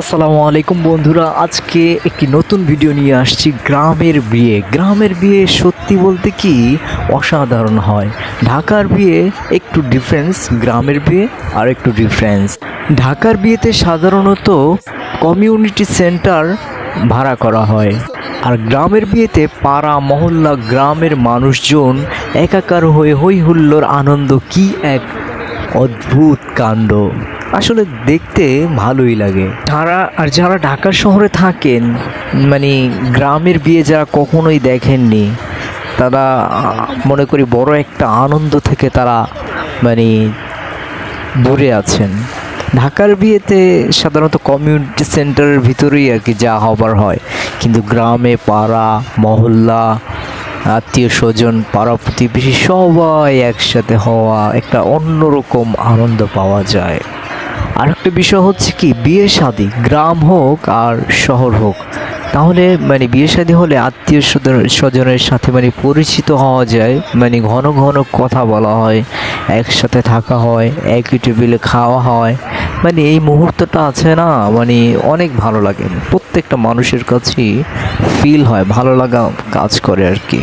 আসসালামু আলাইকুম বন্ধুরা, আজকে একটি নতুন ভিডিও নিয়ে আসছি। গ্রামের বিয়ে সত্যি বলতে কি অসাধারণ হয়। ঢাকার বিয়ে একটু ডিফারেন্স, গ্রামের বিয়ে আর একটু ডিফারেন্স। ঢাকার বিয়েতে সাধারণত কমিউনিটি সেন্টার ভাড়া করা হয়, আর গ্রামের বিয়েতে পাড়া মহল্লা গ্রামের মানুষজন একাকার হয়ে হই হুল্লোড় আনন্দ, কি এক অদ্ভুত কাণ্ড। আসলে দেখতে ভালোই লাগে। যারা ঢাকা শহরে থাকেন, মানে গ্রামের বিয়ে যারা কখনোই দেখেননি, তারা মনে করি বড় একটা আনন্দ থেকে তারা মানে দূরে আছেন। ঢাকার বিয়েতে সাধারণত কমিউনিটি সেন্টারের ভিতরেই আর কি যা হবার হয়, কিন্তু গ্রামে পাড়া মহল্লা আত্মীয় স্বজন পাড়া প্রতিবেশী সবাই একসাথে হওয়া একটা অন্যরকম আনন্দ পাওয়া যায়। আরেকটা বিষয় হচ্ছে কি, বিয়ে শাদী গ্রাম হোক আর শহর হোক, তাহলে মানে বিয়ে শাদী হলে আত্মীয় স্বজনের সাথে মানে পরিচিত হওয়া যায়, মানে ঘন ঘন কথা বলা হয়, একসাথে থাকা হয়, একই টেবিলে খাওয়া হয়। মানে এই মুহূর্তটা আছে না, মানে অনেক ভালো লাগে। প্রত্যেকটা মানুষের কাছেই ফিল হয়, ভালো লাগা কাজ করে আর কি।